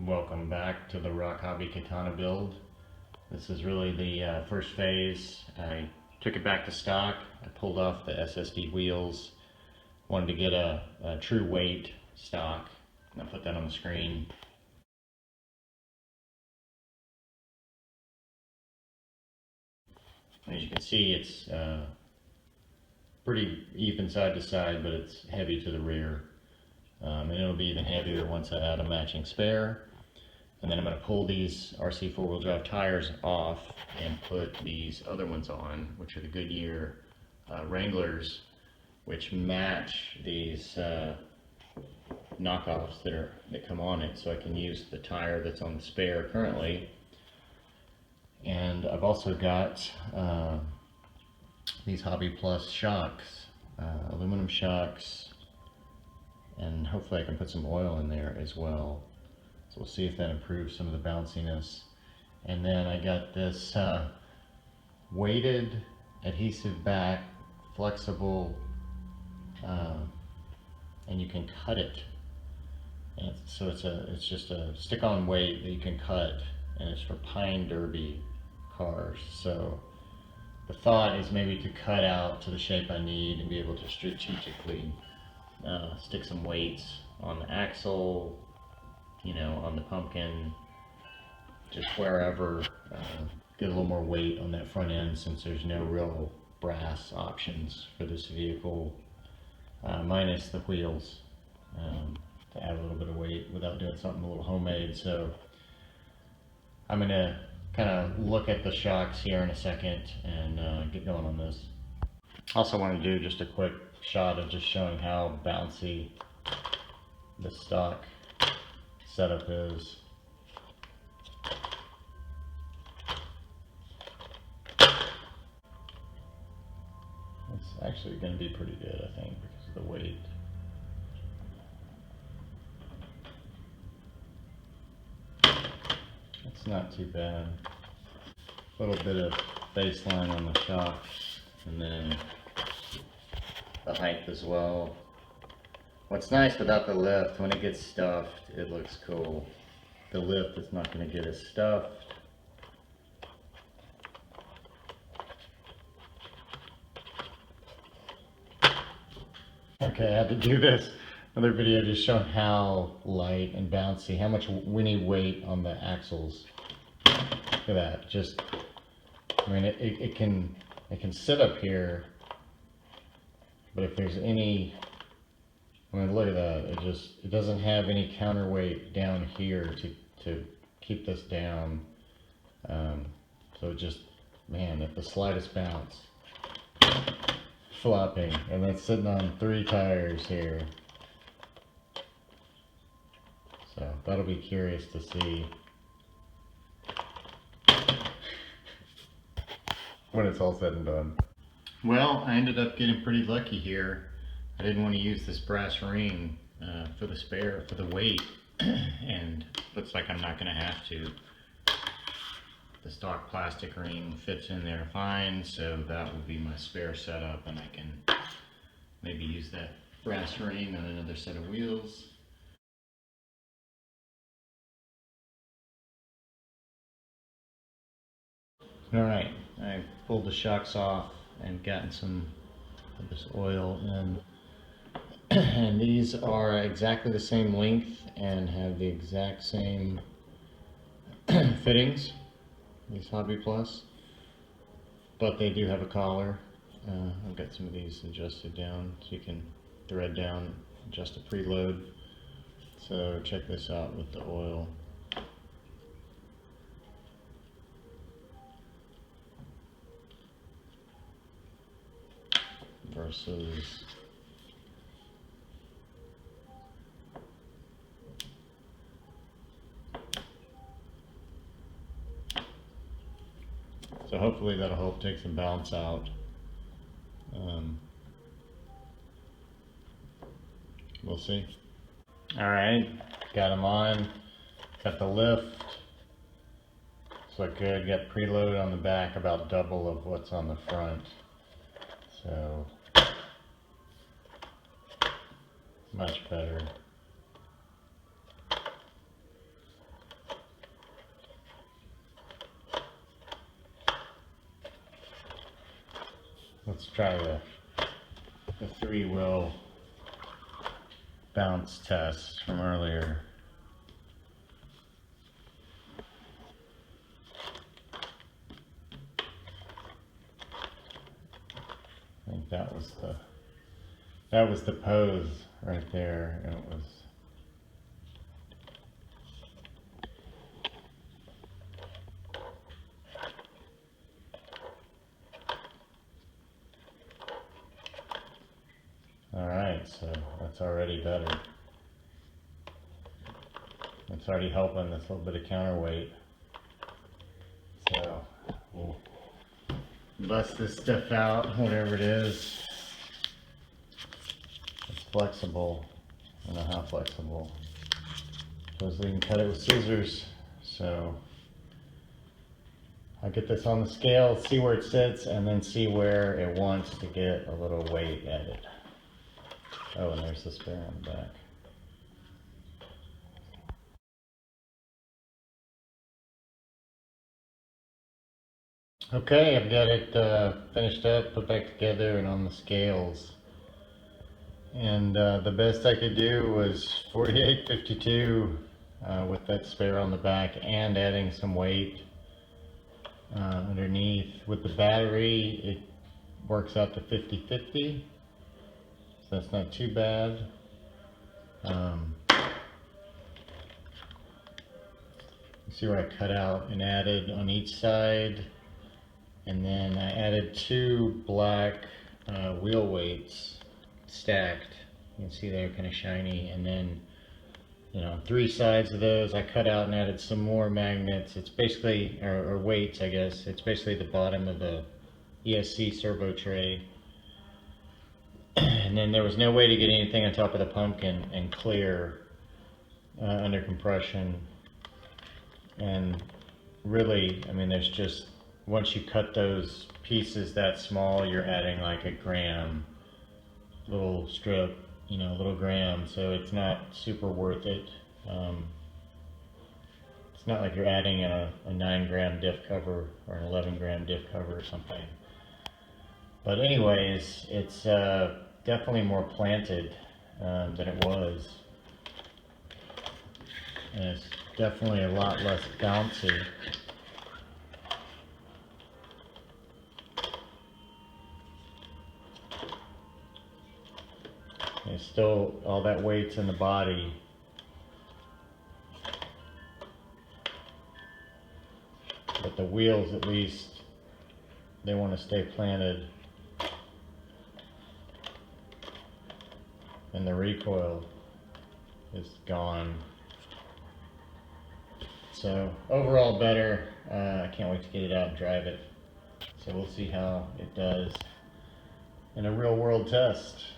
Welcome back to the Rochobby Katana build. This is really the first phase. I took it back to stock. I pulled off the SSD wheels. Wanted to get a true weight stock. And I'll put that on the screen. As you can see, it's pretty even side to side, but it's heavy to the rear. And it'll be even heavier once I add a matching spare. And then I'm going to pull these RC four-wheel drive tires off and put these other ones on, which are the Goodyear Wranglers, which match these knockoffs that come on it, so I can use the tire that's on the spare currently. And I've also got these Hobby Plus shocks, aluminum shocks, and hopefully I can put some oil in there as well. So we'll see if that improves some of the bounciness. And then I got this weighted adhesive back, flexible, and you can cut it. And so it's just a stick-on weight that you can cut, and it's for Pine Derby cars. So the thought is maybe to cut out to the shape I need and be able to strategically stick some weights on the axle, you know, on the pumpkin, just wherever, get a little more weight on that front end since there's no real brass options for this vehicle, minus the wheels, to add a little bit of weight without doing something a little homemade. So I'm going to kind of look at the shocks here in a second and get going on this. Also want to do just a quick shot of just showing how bouncy the stock setup is. It's actually going to be pretty good, I think, because of the weight. It's not too bad. A little bit of baseline on the shocks, and then the height as well. What's nice without the lift, when it gets stuffed, it looks cool. The lift is not going to get as stuffed. Okay, I had to do this. Another video just showing how light and bouncy, how much we need weight on the axles. Look at that. Just, I mean, it can sit up here, but if there's any, I mean, look at that. It doesn't have any counterweight down here to keep this down. So just, man, at the slightest bounce, flopping, and that's sitting on 3 tires here. So that'll be curious to see when it's all said and done. Well, I ended up getting pretty lucky here. I didn't want to use this brass ring for the spare, for the weight, and looks like I'm not going to have to. The stock plastic ring fits in there fine, so that will be my spare setup, and I can maybe use that brass ring on another set of wheels. Alright, I pulled the shocks off and gotten some of this oil in. And these are exactly the same length and have the exact same fittings, these Hobby Plus, but they do have a collar. I've got some of these adjusted down so you can thread down, adjust a preload. So check this out with the oil. Versus so hopefully that'll help take some bounce out. We'll see. Alright, got them on, got the lift, so good, got preload on the back about double of what's on the front. So much better. Let's try the 3-wheel bounce test from earlier. I think that was the pose right there, and it was. Alright, so that's already better. It's already helping this little bit of counterweight. So we'll bust this stuff out, whatever it is. It's flexible. I don't know how flexible. Supposedly you can cut it with scissors. So I'll get this on the scale, see where it sits, and then see where it wants to get a little weight added. Oh, and there's the spare on the back. Okay, I've got it finished up, put back together, and on the scales. And the best I could do was 48.52 with that spare on the back and adding some weight underneath. With the battery, it works out to 50-50. So that's not too bad. You see where I cut out and added on each side, and then I added 2 black wheel weights stacked. You can see they're kind of shiny, and then 3 sides of those I cut out and added some more magnets. It's basically, or weights I guess, it's basically the bottom of the ESC servo tray. And then there was no way to get anything on top of the pumpkin and clear under compression. And really, I mean, there's just, once you cut those pieces that small, you're adding like a gram, little strip, little gram, so it's not super worth it. It's not like you're adding a 9-gram diff cover or an 11-gram diff cover or something. But anyways, it's definitely more planted than it was. And it's definitely a lot less bouncy. It's still, all that weight's in the body. But the wheels, at least, they want to stay planted. And the recoil is gone. So overall better. I can't wait to get it out and drive it. So we'll see how it does in a real world test.